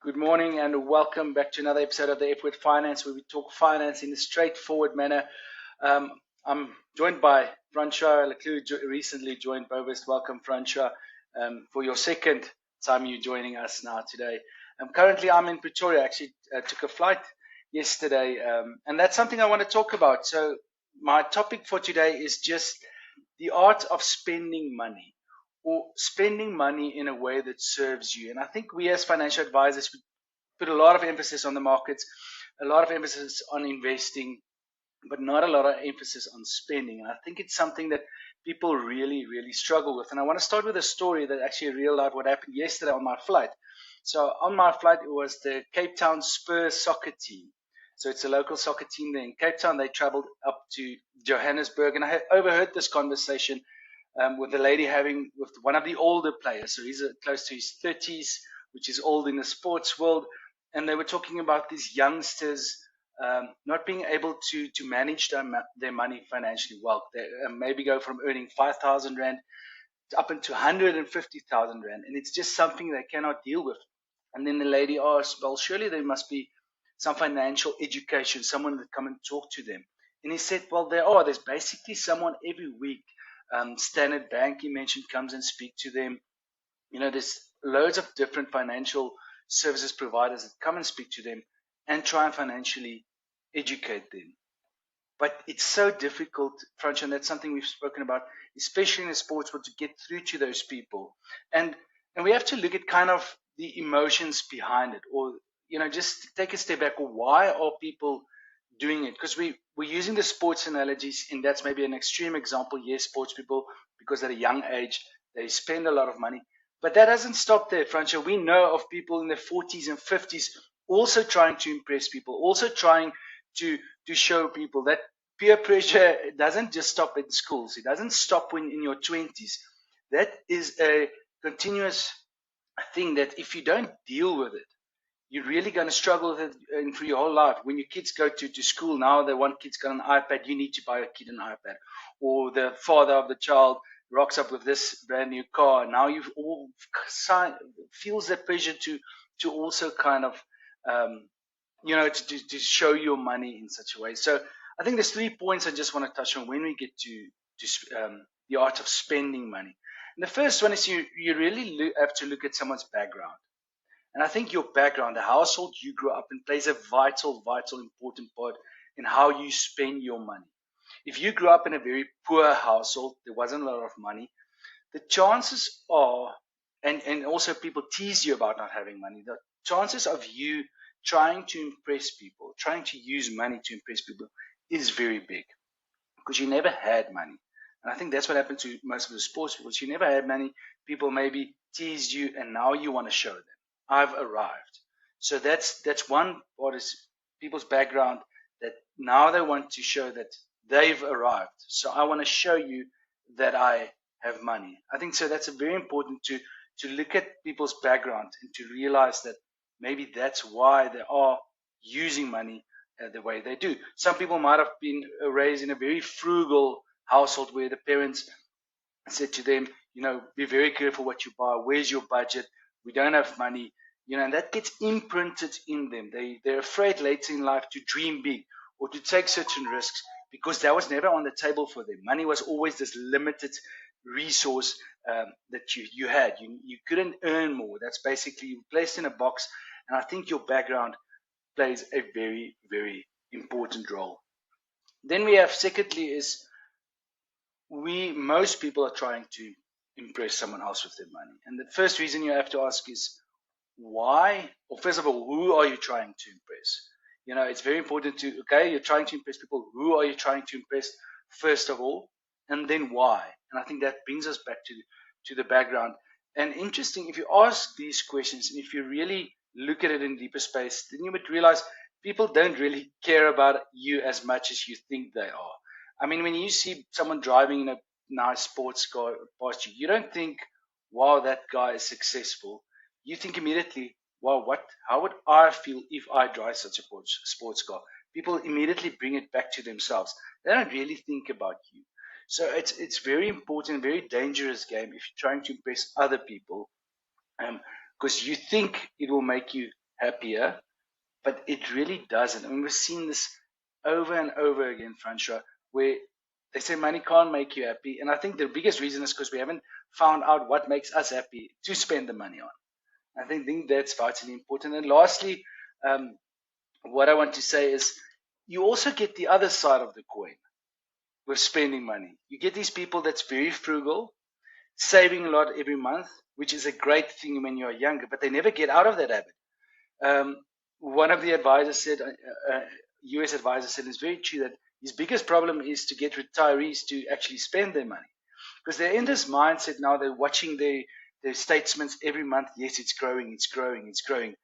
Good morning and welcome back to another episode of the F-Word Finance, where we talk finance in a straightforward manner. I'm joined by Francois le Clus, recently joined Bovest. Welcome, Francois, for your second time you joining us now today. Currently, I'm in Pretoria. Actually, took a flight yesterday, and that's something I want to talk about. So my topic for today is just the art of spending money, or spending money in a way that serves you. And I think we as financial advisors, we put a lot of emphasis on the markets, a lot of emphasis on investing, but not a lot of emphasis on spending. And I think it's something that people really, really struggle with. And I want to start with a story that actually real life what happened yesterday on my flight. So on my flight, it was the Cape Town Spurs soccer team. So it's a local soccer team there in Cape Town. They traveled up to Johannesburg, and I had overheard this conversation with the lady having with one of the older players. So he's close to his 30s, which is old in the sports world. And they were talking about these youngsters not being able to manage their money financially well. They maybe go from earning 5,000 Rand up into 150,000 Rand. And it's just something they cannot deal with. And then the lady asked, well, surely there must be some financial education, someone that come and talk to them. And he said, well, there are. There's basically someone every week. Standard Bank, he mentioned, comes and speak to them. There's loads of different financial services providers that come and speak to them and try and financially educate them. But it's so difficult, Franch, and that's something we've spoken about, especially in the sports world, to get through to those people. And we have to look at kind of the emotions behind it, or just take a step back. Or why are people doing it? Because we're using the sports analogies, and that's maybe an extreme example. Yes, sports people, because at a young age they spend a lot of money, but that doesn't stop there, Franco. We know of people in their 40s and 50s also trying to impress people, also trying to show people that peer pressure doesn't just stop in schools. It doesn't stop when in your 20s. That is a continuous thing that if you don't deal with it, you're really going to struggle with it through your whole life. When your kids go to school now, the one kid's got an iPad, you need to buy a kid an iPad. Or the father of the child rocks up with this brand new car. Now you've all feels the pressure to also kind of to show your money in such a way. So I think there's 3 points I just want to touch on when we get to the art of spending money. And the first one is you really have to look at someone's background. And I think your background, the household you grew up in, plays a vital, important part in how you spend your money. If you grew up in a very poor household, there wasn't a lot of money, the chances are, and also people tease you about not having money, the chances of you trying to impress people, trying to use money to impress people is very big because you never had money. And I think that's what happened to most of the sports people. You never had money. People maybe teased you, and now you want to show them, I've arrived. So that's one part is people's background, that now they want to show that they've arrived. So I want to show you that I have money. I think so. That's a very important to look at people's background and to realize that maybe that's why they are using money the way they do. Some people might have been raised in a very frugal household where the parents said to them, be very careful what you buy. Where's your budget? We don't have money. And that gets imprinted in them. They're afraid later in life to dream big or to take certain risks because that was never on the table for them. Money was always this limited resource that you had. You couldn't earn more. That's basically you placed in a box. And I think your background plays a very, very important role. Then we have, secondly, is most people are trying to impress someone else with their money. And the first reason you have to ask is why, or first of all, who are you trying to impress? It's very important you're trying to impress people. Who are you trying to impress first of all? And then why? And I think that brings us back to the background. And interesting, if you ask these questions, and if you really look at it in deeper space, then you would realize people don't really care about you as much as you think they are. I mean, when you see someone driving in a nice sports car past you, you don't think, wow, that guy is successful. You think immediately, wow, how would I feel if I drive such a sports car? People immediately bring it back to themselves. They don't really think about you. So it's very important, very dangerous game if you're trying to impress other people, because you think it will make you happier, but it really doesn't. I mean, we've seen this over and over again, Francois, where they say money can't make you happy. And I think the biggest reason is because we haven't found out what makes us happy to spend the money on. I think that's vitally important. And lastly, um, what I want to say is you also get the other side of the coin with spending money. You get these people that's very frugal, saving a lot every month, which is a great thing when you're younger, but they never get out of that habit. Um, one of the advisors said, US advisor said, it's very true that his biggest problem is to get retirees to actually spend their money because they're in this mindset now. They're watching their statements every month. Yes, it's growing, it's growing, it's growing.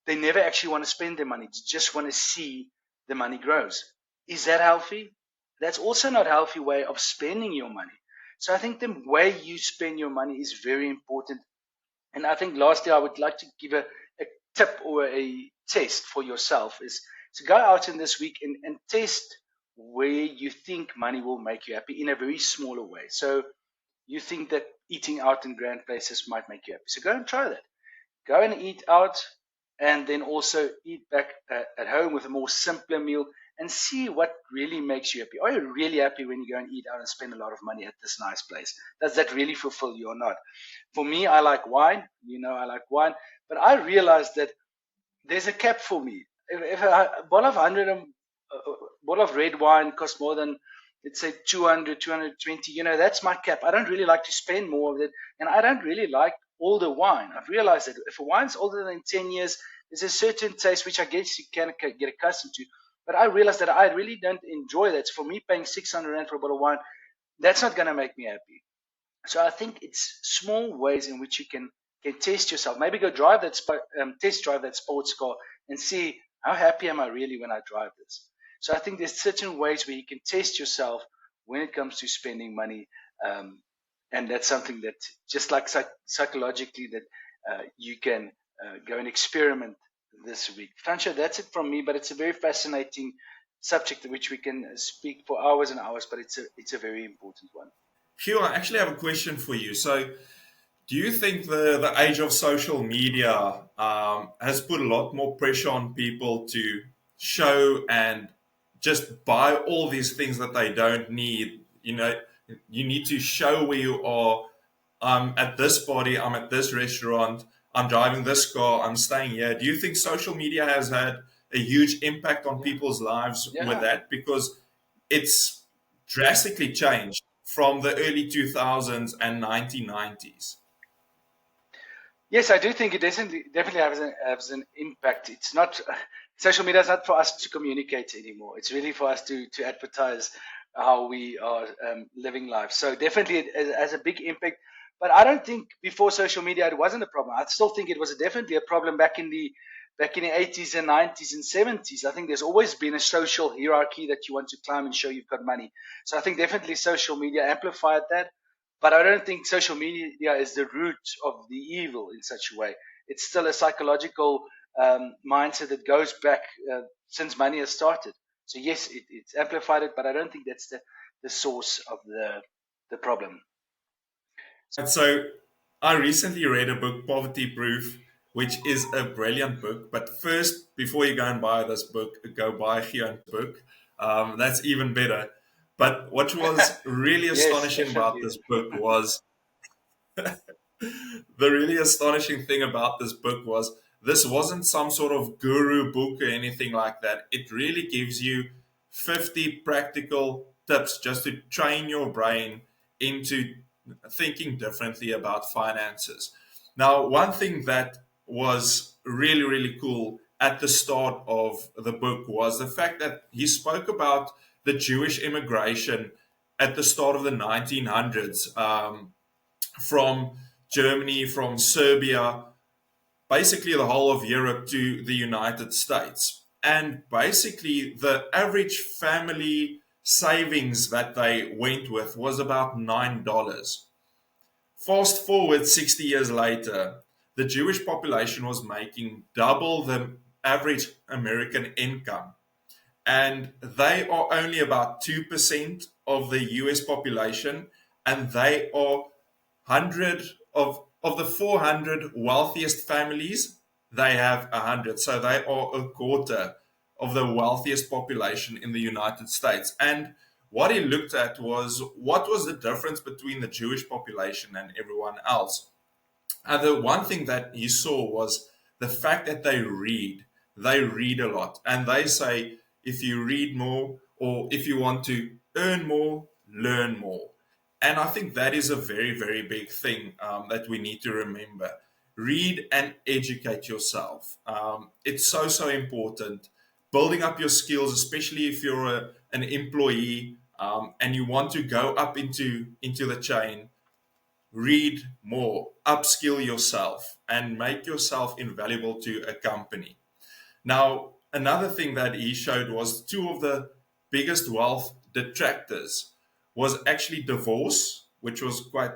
They never actually want to spend their money. They just want to see the money grows. Is that healthy? That's also not a healthy way of spending your money. So I think the way you spend your money is very important. And I think lastly, I would like to give a tip or a test for yourself is to go out in this week and test where you think money will make you happy in a very smaller way. So you think that eating out in grand places might make you happy. So go and try that. Go and eat out and then also eat back at home with a more simpler meal and see what really makes you happy. Are you really happy when you go and eat out and spend a lot of money at this nice place? Does that really fulfill you or not? For me, I like wine. I like wine. But I realized that there's a cap for me. If a bottle of 100, bottle of red wine costs more than, let's say, 200, 220, that's my cap. I don't really like to spend more of it. And I don't really like older wine. I've realized that if a wine's older than 10 years, there's a certain taste which I guess you can get accustomed to. But I realized that I really don't enjoy that. So for me, paying 600 Rand for a bottle of wine, that's not going to make me happy. So I think it's small ways in which you can test yourself. Maybe go drive that test drive that sports car and see how happy am I really when I drive this. So I think there's certain ways where you can test yourself when it comes to spending money, and that's something that just like psychologically that you can go and experiment this week. Francois, that's it from me, but it's a very fascinating subject which we can speak for hours and hours, but it's a very important one. Hugh, I actually have a question for you. So, do you think the age of social media has put a lot more pressure on people to show and just buy all these things that they don't need? You need to show where you are. I'm at this party, I'm at this restaurant, I'm driving this car, I'm staying here. Do you think social media has had a huge impact on Yeah. people's lives with Yeah. that? Because it's drastically changed from the early 2000s and 1990s. Yes, I do think it definitely has an impact. It's not social media is not for us to communicate anymore. It's really for us to advertise how we are living life. So definitely it has a big impact. But I don't think before social media it wasn't a problem. I still think it was definitely a problem back in the 80s and 90s and 70s. I think there's always been a social hierarchy that you want to climb and show you've got money. So I think definitely social media amplified that. But I don't think social media is the root of the evil in such a way. It's still a psychological mindset that goes back since money has started. So yes, it's amplified it, but I don't think that's the source of the problem. And so I recently read a book, Poverty Proof, which is a brilliant book. But first, before you go and buy this book, go buy Gio's book. That's even better. But what was really Yes, astonishing about definitely. this book was the really astonishing thing about this book was this wasn't some sort of guru book or anything like that. It really gives you 50 practical tips just to train your brain into thinking differently about finances. Now, one thing that was really, really cool at the start of the book was the fact that he spoke about the Jewish immigration at the start of the 1900s. From Germany, from Serbia, basically the whole of Europe to the United States. And basically, the average family savings that they went with was about $9. Fast forward 60 years later, the Jewish population was making double the average American income. And they are only about 2% of the US population, and they are 100 of the 400 wealthiest families they have 100. So they are a quarter of the wealthiest population in the United States. And what he looked at was what was the difference between the Jewish population and everyone else. And the one thing that he saw was the fact that they read. They read a lot. And they say if you read more or if you want to earn more, learn more. And I think that is a very, very big thing that we need to remember. Read and educate yourself. It's so, so important. Building up your skills, especially if you're an employee and you want to go up into the chain, read more, upskill yourself, and make yourself invaluable to a company. Now, another thing that he showed was two of the biggest wealth detractors was actually divorce, which was quite,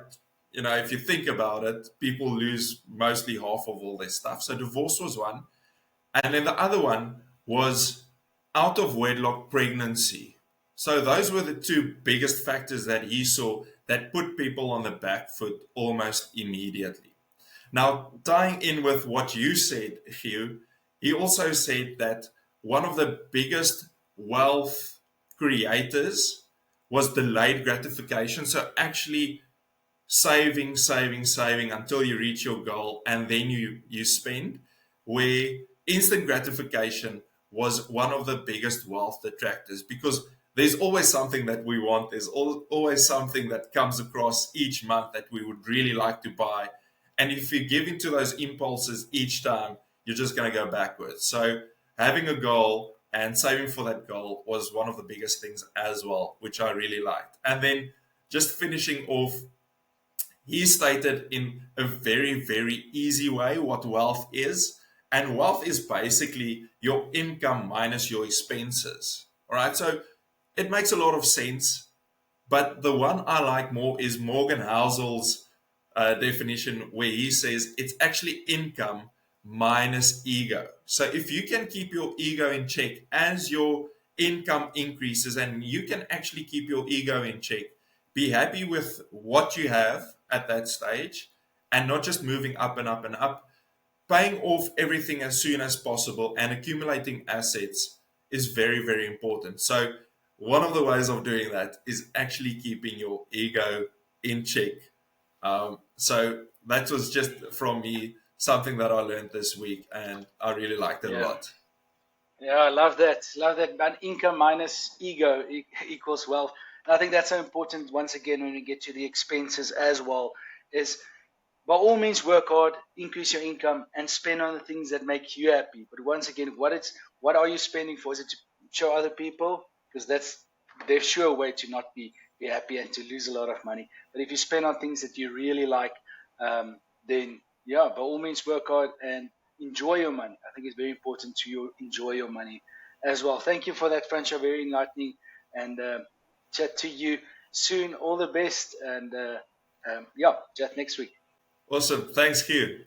if you think about it, people lose mostly half of all their stuff. So divorce was one. And then the other one was out of wedlock pregnancy. So those were the two biggest factors that he saw that put people on the back foot almost immediately. Now, tying in with what you said, Hugh, he also said that one of the biggest wealth creators was delayed gratification. So actually saving until you reach your goal and then you spend, where instant gratification was one of the biggest wealth detractors, because there's always something that we want. There's always something that comes across each month that we would really like to buy. And if you give into those impulses each time, you're just going to go backwards. So having a goal and saving for that goal was one of the biggest things as well, which I really liked. And then just finishing off, he stated in a very, very easy way what wealth is. And wealth is basically your income minus your expenses. All right. So it makes a lot of sense. But the one I like more is Morgan Housel's definition, where he says it's actually income minus ego. So if you can keep your ego in check as your income increases, and you can actually keep your ego in check, be happy with what you have at that stage and not just moving up and up and up, paying off everything as soon as possible and accumulating assets is very, very important. So one of the ways of doing that is actually keeping your ego in check. So that was just from me, something that I learned this week, and I really liked it a Yeah. lot. Yeah, I love that. Love that. But income minus ego equals wealth. And I think that's so important once again when we get to the expenses as well. Is by all means work hard, increase your income, and spend on the things that make you happy. But once again, what are you spending for? Is it to show other people? Because that's their sure way to not be happy and to lose a lot of money. But if you spend on things that you really like, then yeah, by all means work hard and enjoy your money. I think it's very important to you enjoy your money as well. Thank you for that, Francois. Very enlightening, and chat to you soon. All the best, and yeah, chat next week. Awesome. Thanks, Hugh.